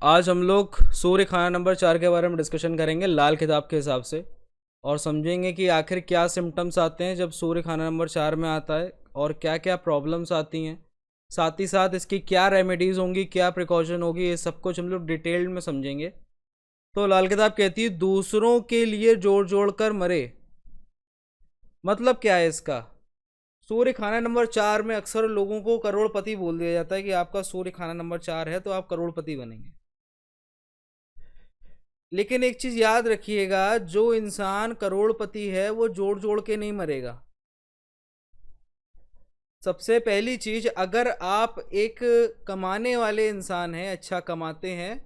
आज हम लोग सूर्य खाना नंबर 4 के बारे में डिस्कशन करेंगे लाल किताब के हिसाब से। और समझेंगे कि आखिर क्या सिम्टम्स आते हैं जब सूर्य खाना नंबर 4 में आता है और क्या क्या प्रॉब्लम्स आती हैं। साथ ही साथ इसकी क्या रेमेडीज़ होंगी, क्या प्रिकॉशन होगी, ये सब कुछ हम लोग डिटेल्ड में समझेंगे। तो लाल किताब कहती है दूसरों के लिए जोड़ जोड़ कर मरे। मतलब क्या है इसका? सूर्य खाना नंबर 4 में अक्सर लोगों को करोड़पति बोल दिया जाता है कि आपका सूर्य खाना नंबर 4 है तो आप करोड़पति बनेंगे। लेकिन एक चीज याद रखिएगा, जो इंसान करोड़पति है वो जोड़ जोड़ के नहीं मरेगा। सबसे पहली चीज, अगर आप एक कमाने वाले इंसान हैं, अच्छा कमाते हैं,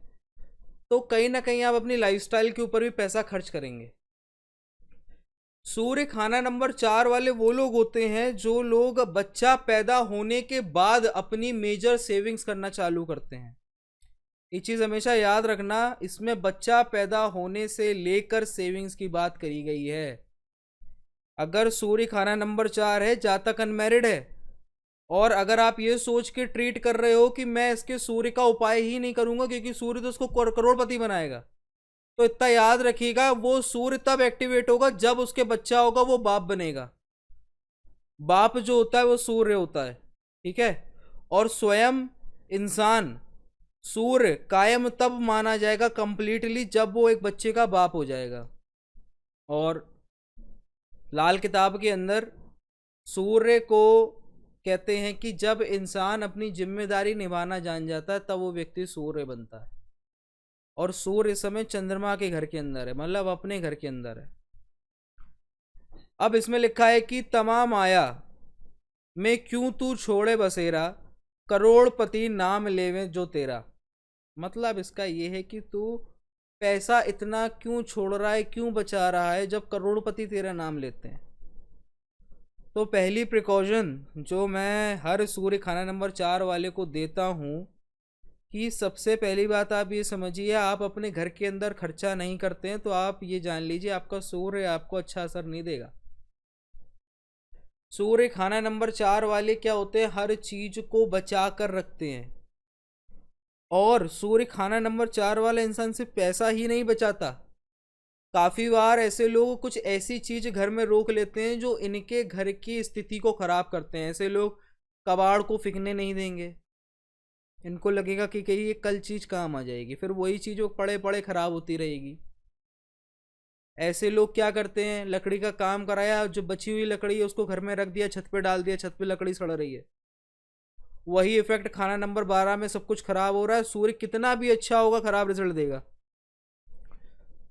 तो कहीं ना कहीं आप अपनी लाइफस्टाइल के ऊपर भी पैसा खर्च करेंगे। सूर्य खाना नंबर 4 वाले वो लोग होते हैं जो लोग बच्चा पैदा होने के बाद अपनी मेजर सेविंग्स करना चालू करते हैं। ये चीज हमेशा याद रखना, इसमें बच्चा पैदा होने से लेकर सेविंग्स की बात करी गई है। अगर सूर्य खाना नंबर 4 है, जातक अनमैरिड है, और अगर आप ये सोच के ट्रीट कर रहे हो कि मैं इसके सूर्य का उपाय ही नहीं करूंगा क्योंकि सूर्य तो उसको करोड़पति बनाएगा, तो इतना याद रखिएगा, वो सूर्य तब एक्टिवेट होगा जब उसके बच्चा होगा, वो बाप बनेगा। बाप जो होता है वो सूर्य होता है, ठीक है। और स्वयं इंसान सूर्य कायम तब माना जाएगा कंप्लीटली जब वो एक बच्चे का बाप हो जाएगा। और लाल किताब के अंदर सूर्य को कहते हैं कि जब इंसान अपनी जिम्मेदारी निभाना जान जाता है तब वो व्यक्ति सूर्य बनता है। और सूर्य इस समय चंद्रमा के घर के अंदर है, मतलब अपने घर के अंदर है। अब इसमें लिखा है कि तमाम आया में क्यों तू छोड़े बसेरा, करोड़पति नाम लेवे जो तेरा। मतलब इसका ये है कि तू पैसा इतना क्यों छोड़ रहा है, क्यों बचा रहा है जब करोड़पति तेरा नाम लेते हैं। तो पहली प्रिकॉशन जो मैं हर सूर्य खाना नंबर 4 वाले को देता हूँ कि सबसे पहली बात आप ये समझिए, आप अपने घर के अंदर खर्चा नहीं करते हैं तो आप ये जान लीजिए आपका सूर्य आपको अच्छा असर नहीं देगा। सूर्य खाना नंबर 4 वाले क्या होते हैं, हर चीज को बचा कर रखते हैं। और सूर्य खाना नंबर 4 वाला इंसान सिर्फ पैसा ही नहीं बचाता, काफी बार ऐसे लोग कुछ ऐसी चीज घर में रोक लेते हैं जो इनके घर की स्थिति को खराब करते हैं। ऐसे लोग कबाड़ को फिकने नहीं देंगे, इनको लगेगा कि कहीं ये कल चीज काम आ जाएगी, फिर वही चीज वो पड़े पड़े खराब होती रहेगी। ऐसे लोग क्या करते हैं, लकड़ी का काम कराया, जो बची हुई लकड़ी है उसको घर में रख दिया, छत पे डाल दिया, छत पे लकड़ी सड़ रही है। वही इफेक्ट खाना नंबर 12 में, सब कुछ खराब हो रहा है, सूर्य कितना भी अच्छा होगा खराब रिजल्ट देगा।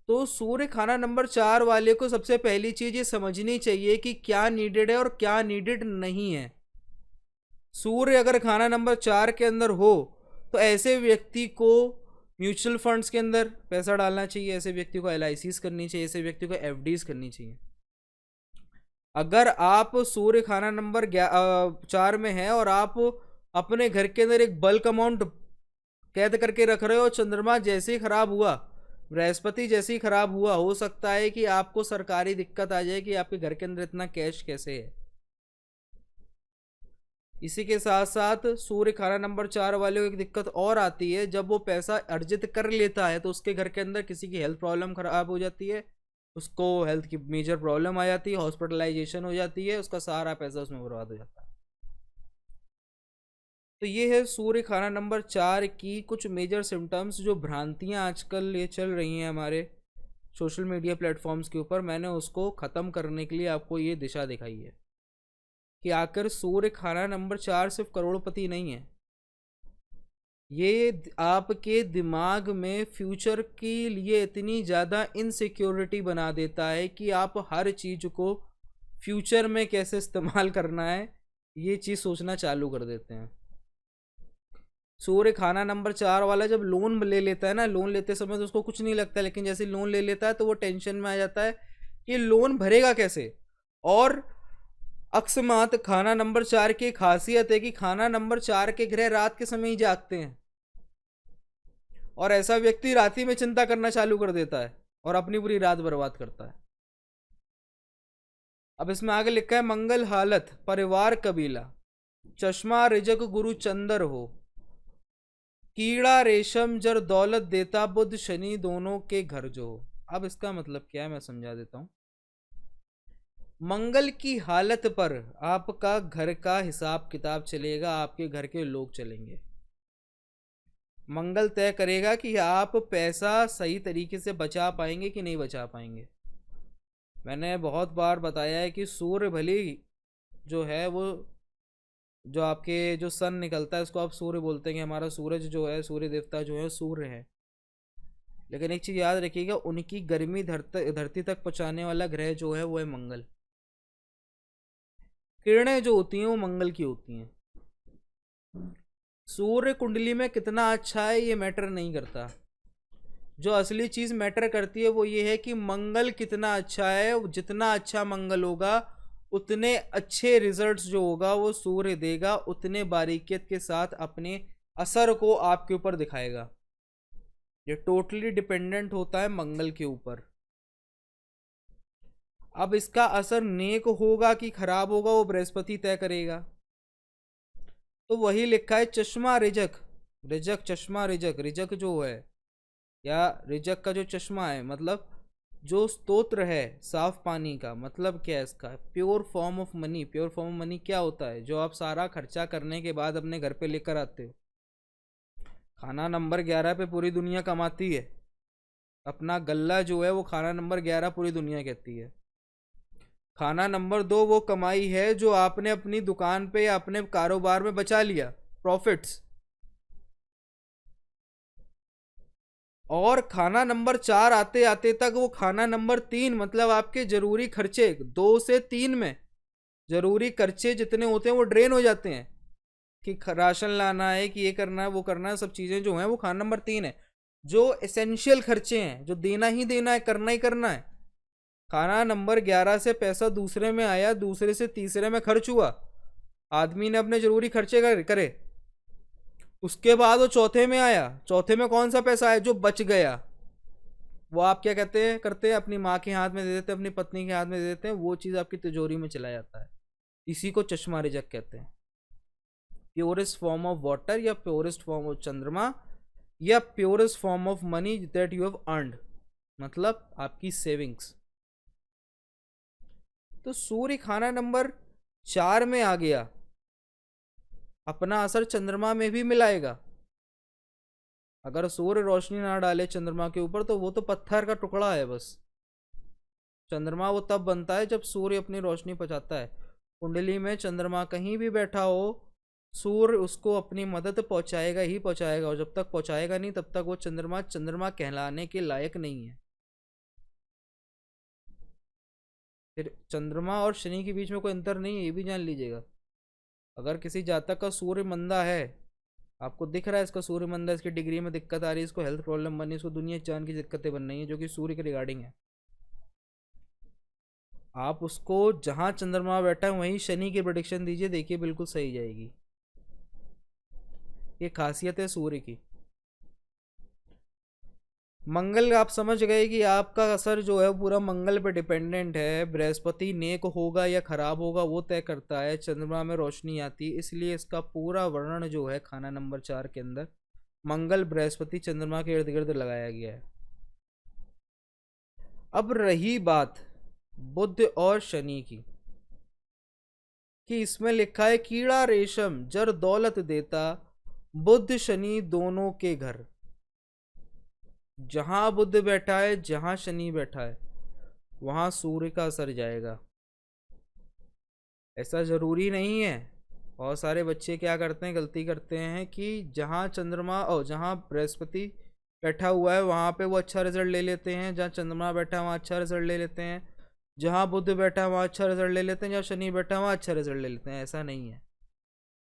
तो सूर्य खाना नंबर 4 वाले को सबसे पहली चीज ये समझनी चाहिए कि क्या नीडेड है और क्या नीडेड नहीं है। सूर्य अगर खाना नंबर 4 के अंदर हो तो ऐसे व्यक्ति को म्यूचुअल फंड्स के अंदर पैसा डालना चाहिए, ऐसे व्यक्ति को LICs करनी चाहिए, ऐसे व्यक्ति को FDs करनी चाहिए। अगर आप सूर्य खाना नंबर 4 में है और आप अपने घर के अंदर एक बल्क अमाउंट कैद करके रख रहे हो, चंद्रमा जैसे ही खराब हुआ, बृहस्पति जैसे ही खराब हुआ, हो सकता है कि आपको सरकारी दिक्कत आ जाए कि आपके घर के अंदर इतना कैश कैसे है। इसी के साथ साथ सूर्य खाना नंबर 4 वाले को एक दिक्कत और आती है, जब वो पैसा अर्जित कर लेता है तो उसके घर के अंदर किसी की हेल्थ प्रॉब्लम खराब हो जाती है, उसको हेल्थ की मेजर प्रॉब्लम आ जाती है, हॉस्पिटलाइजेशन हो जाती है, उसका सारा पैसा उसमें बर्बाद हो जाता है। तो ये है सूर्य खाना नंबर 4 की कुछ मेजर सिम्टम्स, जो भ्रांतियां आजकल ये चल रही हैं हमारे सोशल मीडिया प्लेटफॉर्म्स के ऊपर। मैंने उसको ख़त्म करने के लिए आपको ये दिशा दिखाई है कि आकर सूर्य खाना नंबर 4 सिर्फ करोड़पति नहीं है, ये आपके दिमाग में फ्यूचर के लिए इतनी ज़्यादा इनसिक्योरिटी बना देता है कि आप हर चीज़ को फ्यूचर में कैसे इस्तेमाल करना है ये चीज़ सोचना चालू कर देते हैं। सूर्य खाना नंबर 4 वाला जब लोन ले लेता है ना, लोन लेते समय तो उसको कुछ नहीं लगता, लेकिन जैसे लोन ले लेता है तो वो टेंशन में आ जाता है कि लोन भरेगा कैसे। और अकस्मात खाना नंबर 4 की खासियत है कि खाना नंबर 4 के ग्रह रात के समय ही जागते हैं, और ऐसा व्यक्ति रात ही में चिंता करना चालू कर देता है और अपनी पूरी रात बर्बाद करता है। अब इसमें आगे लिखा है, मंगल हालत परिवार कबीला, चश्मा रिजक गुरु चंदर हो, कीड़ा रेशम जर दौलत देता, बुध शनि दोनों के घर जो हो। अब इसका मतलब क्या है मैं समझा देता हूँ। मंगल की हालत पर आपका घर का हिसाब किताब चलेगा, आपके घर के लोग चलेंगे। मंगल तय करेगा कि आप पैसा सही तरीके से बचा पाएंगे कि नहीं बचा पाएंगे। मैंने बहुत बार बताया है कि सूर्य भली जो है वो, जो आपके जो सन निकलता है उसको आप सूर्य बोलते हैं कि हमारा सूरज जो है, सूर्य देवता जो है सूर्य है, लेकिन एक चीज़ याद रखिएगा, उनकी गर्मी धरती तक पहुंचाने वाला ग्रह जो है वो है मंगल। किरणें जो होती हैं वो मंगल की होती हैं। सूर्य कुंडली में कितना अच्छा है ये मैटर नहीं करता। जो असली चीज मैटर करती है वो ये है कि मंगल कितना अच्छा है। जितना अच्छा मंगल होगा उतने अच्छे रिजल्ट्स जो होगा वो सूर्य देगा, उतने बारीकियत के साथ अपने असर को आपके ऊपर दिखाएगा। ये टोटली डिपेंडेंट होता है मंगल के ऊपर। अब इसका असर नेक होगा कि खराब होगा वो बृहस्पति तय करेगा। तो वही लिखा है चश्मा रिजक, रिजक चश्मा रिजक, रिजक जो है या रिजक का जो चश्मा है मतलब जो स्तोत्र है साफ पानी का, मतलब क्या है इसका, pure form of money. Pure form of money क्या होता है, जो आप सारा खर्चा करने के बाद अपने घर पे लेकर आते हो। खाना नंबर 11 पे पूरी दुनिया कमाती है, अपना गल्ला जो है वो खाना नंबर 11 पूरी दुनिया कहती है। खाना नंबर 2 वो कमाई है जो आपने अपनी दुकान पे या अपने कारोबार में बचा लिया, प्रॉफिट्स। और खाना नंबर 4 आते आते तक वो खाना नंबर 3 मतलब आपके जरूरी खर्चे 2 से 3 में जरूरी खर्चे जितने होते हैं वो ड्रेन हो जाते हैं कि राशन लाना है कि ये करना है वो करना है, सब चीजें जो हैं वो खाना नंबर 3 है। जो एसेंशियल खर्चे हैं जो देना ही देना है, करना ही करना है। खाना नंबर 11 से पैसा दूसरे में आया, दूसरे से तीसरे में खर्च हुआ, आदमी ने अपने जरूरी खर्चे करे। उसके बाद वो चौथे में आया, चौथे में कौन सा पैसा आया जो बच गया, वो आप क्या कहते हैं करते हैं, अपनी माँ के हाथ में दे देते हैं, अपनी पत्नी के हाथ में दे देते हैं, वो चीज़ आपकी तिजोरी में चला जाता है। इसी को चश्मा रिजक कहते हैं। प्योरेस्ट फॉर्म ऑफ वाटर या प्योरेस्ट फॉर्म ऑफ चंद्रमा या purest form of money that you have earned, मतलब आपकी सेविंग्स। तो सूर्य खाना नंबर 4 में आ गया, अपना असर चंद्रमा में भी मिलाएगा। अगर सूर्य रोशनी ना डाले चंद्रमा के ऊपर तो वो तो पत्थर का टुकड़ा है बस। चंद्रमा वो तब बनता है जब सूर्य अपनी रोशनी पहुंचाता है। कुंडली में चंद्रमा कहीं भी बैठा हो, सूर्य उसको अपनी मदद पहुंचाएगा ही पहुंचाएगा, और जब तक पहुंचाएगा नहीं तब तक वो चंद्रमा चंद्रमा कहलाने के लायक नहीं है। फिर चंद्रमा और शनि के बीच में कोई अंतर नहीं है, ये भी जान लीजिएगा। अगर किसी जातक का सूर्य मंदा है, आपको दिख रहा है इसका सूर्य मंदा, इसकी डिग्री में दिक्कत आ रही है, इसको हेल्थ प्रॉब्लम बन रही है, इसको दुनिया जान की दिक्कतें बन रही है जो कि सूर्य के रिगार्डिंग है, आप उसको जहां चंद्रमा बैठा है वहीं शनि की प्रोडिक्शन दीजिए, देखिए बिल्कुल सही जाएगी। ये खासियत है सूर्य की। मंगल आप समझ गए कि आपका असर जो है पूरा मंगल पे डिपेंडेंट है। बृहस्पति नेक होगा या खराब होगा वो तय करता है। चंद्रमा में रोशनी आती है, इसलिए इसका पूरा वर्णन जो है खाना नंबर 4 के अंदर मंगल बृहस्पति चंद्रमा के इर्द गिर्द लगाया गया है। अब रही बात बुध और शनि की, कि इसमें लिखा है कीड़ा रेशम जर दौलत देता, बुध शनि दोनों के घर। जहां बुध बैठा है, जहां शनि बैठा है, वहां सूर्य का असर जाएगा। ऐसा जरूरी नहीं है। बहुत सारे बच्चे क्या करते हैं, गलती करते हैं कि जहां चंद्रमा और जहां बृहस्पति बैठा हुआ है वहां पे वो अच्छा रिजल्ट ले लेते हैं, जहां चंद्रमा बैठा है वहां अच्छा रिजल्ट ले लेते हैं, जहां बुध बैठा है वहां अच्छा रिजल्ट ले लेते हैं, जहां शनि बैठा है वहां अच्छा रिजल्ट ले लेते हैं। ऐसा नहीं है।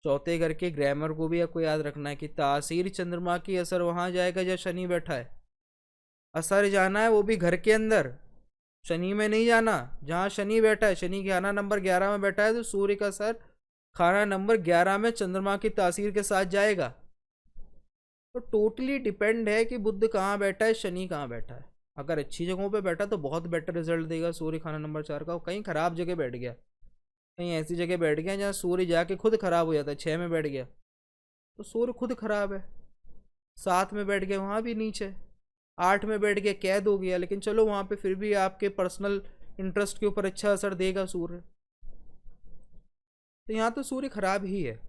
चौथे घर के ग्रामर को भी आपको याद रखना है कि तासीर चंद्रमा की असर वहां जाएगा जहाँ शनि बैठा है। असर जाना है वो भी घर के अंदर, शनि में नहीं जाना। जहाँ शनि बैठा है, शनि खाना नंबर 11 में बैठा है, तो सूर्य का असर खाना नंबर 11 में चंद्रमा की तासीर के साथ जाएगा। तो टोटली डिपेंड है कि बुध कहाँ बैठा है, शनि कहाँ बैठा है। अगर अच्छी जगहों पे बैठा तो बहुत बेटर रिजल्ट देगा सूर्य खाना नंबर 4 का। कहीं खराब जगह बैठ गया, कहीं ऐसी जगह बैठ गया जहाँ सूर्य जाके खुद खराब हो जाता है, 6 में बैठ गया तो सूर्य खुद खराब है। 7 में बैठ गए वहाँ भी नीच है, 8 में बैठ गए कैद हो गया, लेकिन चलो वहाँ पे फिर भी आपके पर्सनल इंटरेस्ट के ऊपर अच्छा असर देगा सूर्य। तो यहाँ तो सूर्य खराब ही है।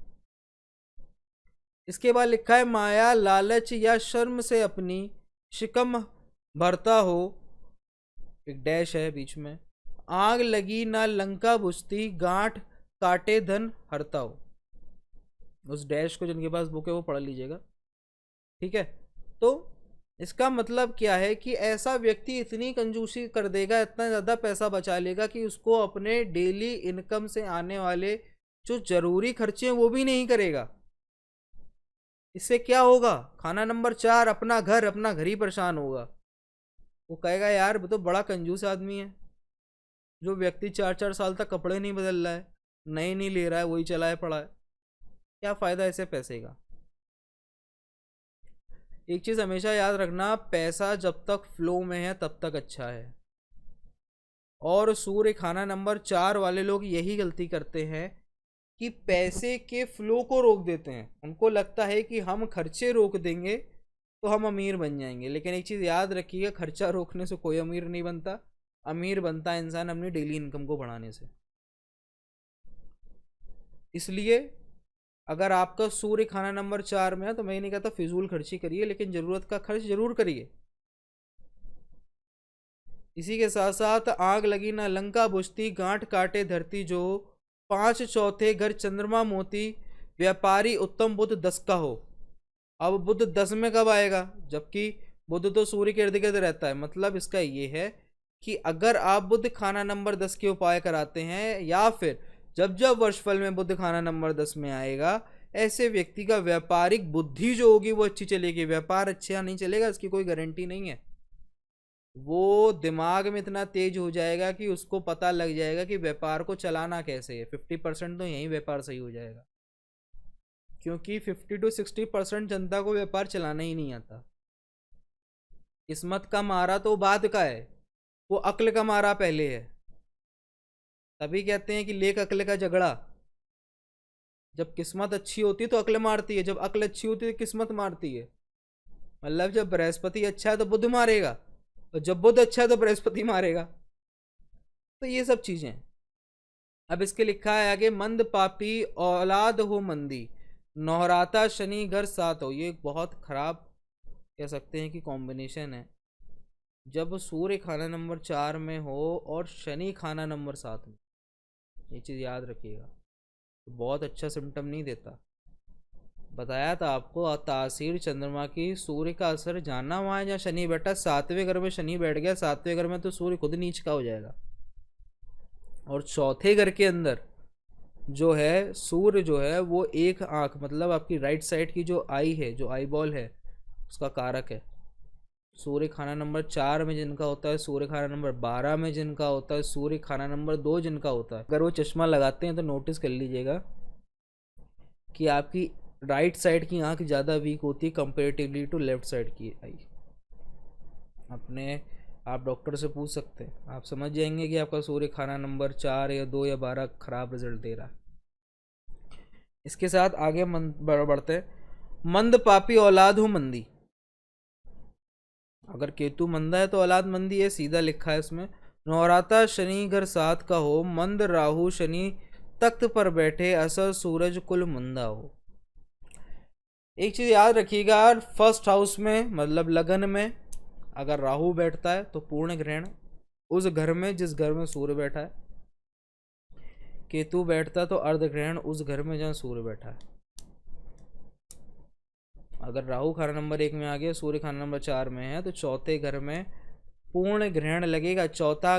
इसके बाद लिखा है माया लालच या शर्म से अपनी शिकम भरता हो, एक डैश है बीच में, आग लगी ना लंका बुझती, गांठ काटे धन हरता हो। उस डैश को जिनके पास बुक है वो पढ़ लीजिएगा, ठीक है। तो इसका मतलब क्या है कि ऐसा व्यक्ति इतनी कंजूसी कर देगा, इतना ज़्यादा पैसा बचा लेगा कि उसको अपने डेली इनकम से आने वाले जो जरूरी खर्चे हैं वो भी नहीं करेगा। इससे क्या होगा? खाना नंबर 4 अपना घर ही परेशान होगा। वो कहेगा यार वो तो बड़ा कंजूस आदमी है, जो व्यक्ति 4-4 साल तक कपड़े नहीं बदल रहा है, नए नहीं ले रहा है, वही चलाए पड़ा है, क्या फ़ायदा ऐसे पैसे का। एक चीज़ हमेशा याद रखना, पैसा जब तक फ्लो में है तब तक अच्छा है। और सूर्य खाना नंबर 4 वाले लोग यही गलती करते हैं कि पैसे के फ्लो को रोक देते हैं। उनको लगता है कि हम खर्चे रोक देंगे तो हम अमीर बन जाएंगे, लेकिन एक चीज़ याद रखिएगा, खर्चा रोकने से कोई अमीर नहीं बनता। अमीर बनता है इंसान अपनी डेली इनकम को बढ़ाने से। इसलिए अगर आपका सूर्य खाना नंबर 4 में है तो मैं नहीं कहता फिजूल खर्ची करिए, लेकिन ज़रूरत का खर्च जरूर करिए। इसी के साथ साथ आग लगी ना लंका बुझती, गांठ काटे धरती जो, 5 चौथे घर चंद्रमा मोती, व्यापारी उत्तम बुध 10 का हो। अब बुध 10 में कब आएगा? जबकि बुध तो सूर्य के इर्द गिर्द रहता है। मतलब इसका ये है कि अगर आप बुध खाना नंबर 10 के उपाय कराते हैं, या फिर जब जब वर्षफल में बुध खाना नंबर 10 में आएगा, ऐसे व्यक्ति का व्यापारिक बुद्धि जो होगी वो अच्छी चलेगी। व्यापार अच्छा नहीं चलेगा इसकी कोई गारंटी नहीं है। वो दिमाग में इतना तेज हो जाएगा कि उसको पता लग जाएगा कि व्यापार को चलाना कैसे है। 50% तो यही व्यापार सही हो जाएगा, क्योंकि 50 to 60% जनता को व्यापार चलाना ही नहीं आता। किस्मत का मारा तो बाद का है, वो अक्ल का मारा पहले है। तभी कहते हैं कि लेक अक्ल का झगड़ा। जब किस्मत अच्छी होती है तो अक्ल मारती है, जब अक्ल अच्छी होती है तो किस्मत मारती है। मतलब जब बृहस्पति अच्छा है तो बुध मारेगा, और जब बुध अच्छा है तो बृहस्पति मारेगा। तो ये सब चीजें। अब इसके लिखा है आगे, मंद पापी औलाद हो मंदी, नौहराता शनि घर साथ हो। ये एक बहुत खराब कह सकते हैं कि कॉम्बिनेशन है। जब सूर्य खाना नंबर 4 में हो और शनि खाना नंबर 7 में, ये चीज़ याद रखिएगा, तो बहुत अच्छा सिम्टम नहीं देता। बताया था आपको, तासीर चंद्रमा की सूर्य का असर जानना वहाँ है जहाँ शनि बैठा। 7वें घर में शनि बैठ गया, 7वें घर में तो सूर्य खुद नीच का हो जाएगा। और चौथे घर के अंदर जो है सूर्य जो है वो एक आंख, मतलब आपकी राइट साइड की जो आई है, जो आई बॉल है, उसका कारक है। सूर्य खाना नंबर 4 में जिनका होता है, सूर्य खाना नंबर 12 में जिनका होता है, सूर्य खाना नंबर 2 जिनका होता है, अगर वो चश्मा लगाते हैं तो नोटिस कर लीजिएगा कि आपकी राइट साइड की आंख ज़्यादा वीक होती है कंपेरेटिवली टू लेफ्ट साइड की आई। अपने आप डॉक्टर से पूछ सकते हैं, आप समझ जाएंगे कि आपका सूर्य खाना नंबर 4 या 2 या 12 खराब रिजल्ट दे रहा है। इसके साथ आगे बढ़ते हैं, मंद पापी औलाद हो मंदी। अगर केतु मंदा है तो औलाद मंदी है, सीधा लिखा है इसमें। नौराता शनि घर 7 का हो, मंद राहु शनि तख्त पर बैठे, असर सूरज कुल मंदा हो। एक चीज याद रखिएगा, फर्स्ट हाउस में मतलब लगन में अगर राहु बैठता है तो पूर्ण ग्रहण उस घर में जिस घर में सूर्य बैठा है। केतु बैठता है तो अर्ध ग्रहण उस घर में जहाँ सूर्य बैठा है। अगर राहु खाना नंबर 1 में आ गया, सूर्य खाना नंबर 4 में है, तो चौथे घर में पूर्ण ग्रहण लगेगा। चौथा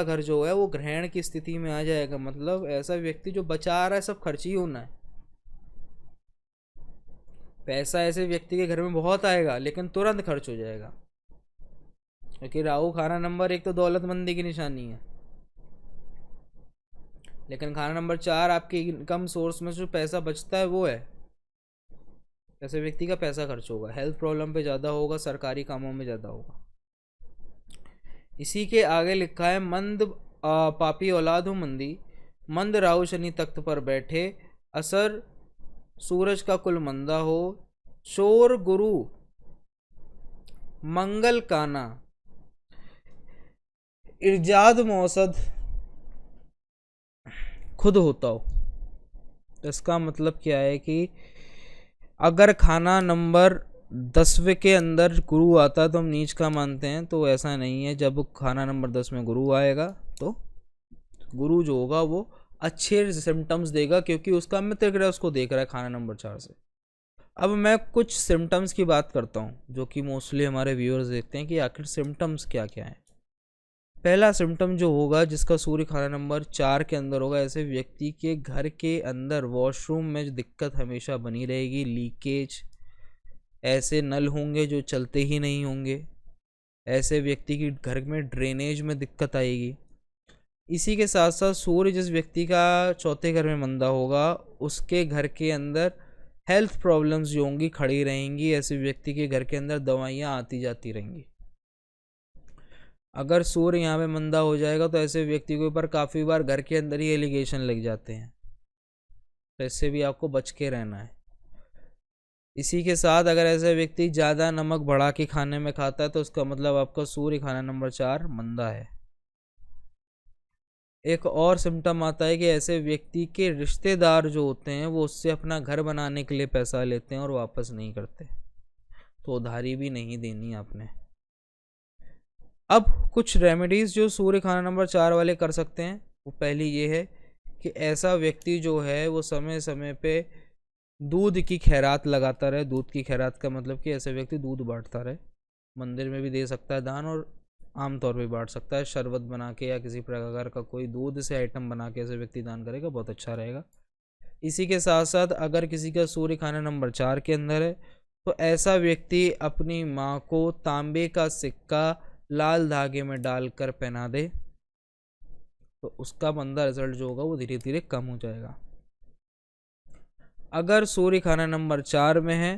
घर जो है वो ग्रहण की स्थिति में आ जाएगा। मतलब ऐसा व्यक्ति जो बचा रहा है सब खर्च ही होना है। पैसा ऐसे व्यक्ति के घर में बहुत आएगा लेकिन तुरंत खर्च हो जाएगा, क्योंकि राहु खाना नंबर 1 तो दौलतमंदी की निशानी है, लेकिन खाना नंबर 4 आपके इनकम सोर्स में जो पैसा बचता है वो है। ऐसे व्यक्ति का पैसा खर्च होगा, हेल्थ प्रॉब्लम पे ज़्यादा होगा, सरकारी कामों में ज़्यादा होगा। इसी के आगे लिखा है, मंद पापी औलाद हो मंदी, मंद राहु शनि तख्त पर बैठे, असर सूरज का कुल मंदा हो, शोर गुरु मंगल काना इर्जाद मौसद खुद होता हो। इसका मतलब क्या है कि अगर खाना नंबर 10वें के अंदर गुरु आता तो हम नीच का मानते हैं, तो ऐसा नहीं है। जब खाना नंबर 10 में गुरु आएगा तो गुरु जो होगा वो अच्छे सिम्टम्स देगा, क्योंकि उसका मित्र ग्रह उसको देख रहा है खाना नंबर 4 से। अब मैं कुछ सिम्टम्स की बात करता हूँ जो कि मोस्टली हमारे व्यूअर्स देखते हैं कि आखिर सिम्टम्स क्या क्या हैं। पहला सिम्टम जो होगा जिसका सूर्य खाना नंबर 4 के अंदर होगा, ऐसे व्यक्ति के घर के अंदर वॉशरूम में जो दिक्कत हमेशा बनी रहेगी, लीकेज, ऐसे नल होंगे जो चलते ही नहीं होंगे, ऐसे व्यक्ति की घर में ड्रेनेज में दिक्कत आएगी। इसी के साथ साथ सूर्य जिस व्यक्ति का चौथे घर में मंदा होगा उसके घर के अंदर हेल्थ प्रॉब्लम्स जो होंगी खड़ी रहेंगी। ऐसे व्यक्ति के घर के अंदर दवाइयाँ आती जाती रहेंगी। अगर सूर्य यहाँ पे मंदा हो जाएगा तो ऐसे व्यक्ति के ऊपर काफ़ी बार घर के अंदर ही एलिगेशन लग जाते हैं, तो इससे भी आपको बच के रहना है। इसी के साथ अगर ऐसा व्यक्ति ज़्यादा नमक बढ़ा के खाने में खाता है तो उसका मतलब आपका सूर्य खाना नंबर 4 मंदा है। एक और सिम्टम आता है कि ऐसे व्यक्ति के रिश्तेदार जो होते हैं वो उससे अपना घर बनाने के लिए पैसा लेते हैं और वापस नहीं करते, तो उधारी भी नहीं देनी आपने। अब कुछ रेमेडीज़ जो सूर्य खाना नंबर 4 वाले कर सकते हैं, वो पहली ये है कि ऐसा व्यक्ति जो है वो समय समय पे दूध की खैरात लगाता रहे। दूध की खैरात का मतलब कि ऐसे व्यक्ति दूध बांटता रहे, मंदिर में भी दे सकता है दान और आमतौर पे बांट सकता है। शरबत बना के या किसी प्रकार का कोई दूध से आइटम बना के ऐसे व्यक्ति दान करेगा, बहुत अच्छा रहेगा। इसी के साथ साथ अगर किसी का सूर्य खाना नंबर 4 के अंदर है तो ऐसा व्यक्ति अपनी माँ को तांबे का सिक्का लाल धागे में डालकर पहना दे, तो उसका मंदा रिजल्ट जो होगा वो धीरे धीरे कम हो जाएगा। अगर सूर्य खाना नंबर 4 में है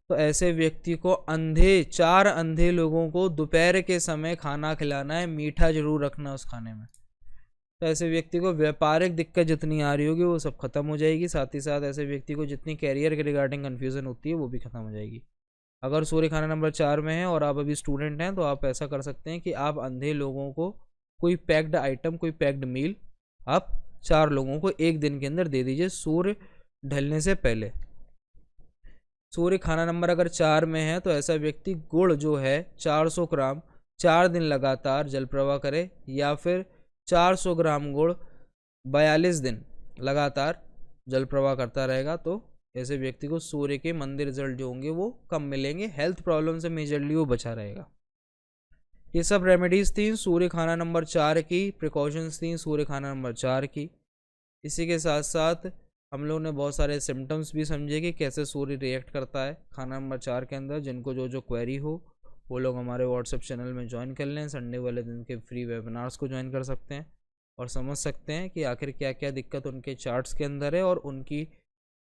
तो ऐसे व्यक्ति को 4 अंधे लोगों को दोपहर के समय खाना खिलाना है, मीठा जरूर रखना उस खाने में। तो ऐसे व्यक्ति को व्यापारिक दिक्कत जितनी आ रही होगी वो सब खत्म हो जाएगी। साथ ही साथ ऐसे व्यक्ति को जितनी कैरियर के रिगार्डिंग कन्फ्यूजन होती है वो भी खत्म हो जाएगी। अगर सूर्य खाना नंबर 4 में है और आप अभी स्टूडेंट हैं तो आप ऐसा कर सकते हैं कि आप अंधे लोगों को कोई पैक्ड आइटम, कोई पैक्ड मील आप 4 लोगों को एक दिन के अंदर दे दीजिए सूर्य ढलने से पहले। सूर्य खाना नंबर अगर 4 में है तो ऐसा व्यक्ति गुड़ जो है 400 ग्राम 4 दिन लगातार जल प्रवाह करे, या फिर 400 ग्राम गुड़ 42 दिन लगातार जल प्रवाह करता रहेगा, तो ऐसे व्यक्ति को सूर्य के मंदे रिजल्ट जो होंगे वो कम मिलेंगे, हेल्थ प्रॉब्लम से मेजरली वो बचा रहेगा। ये सब रेमेडीज़ थी सूर्य खाना नंबर 4 की, प्रिकॉशंस थी सूर्य खाना नंबर 4 की। इसी के साथ साथ हम लोग ने बहुत सारे सिम्टम्स भी समझे कि कैसे सूर्य रिएक्ट करता है खाना नंबर 4 के अंदर। जिनको जो जो क्वेरी हो वो लोग हमारे व्हाट्सएप चैनल में ज्वाइन कर लें। संडे वाले दिन के फ्री वेबिनार्स को ज्वाइन कर सकते हैं और समझ सकते हैं कि आखिर क्या क्या दिक्कत उनके चार्ट्स के अंदर है और उनकी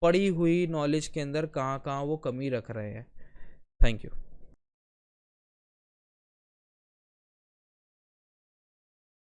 पड़ी हुई नॉलेज के अंदर कहाँ कहाँ वो कमी रख रहे हैं। Thank you.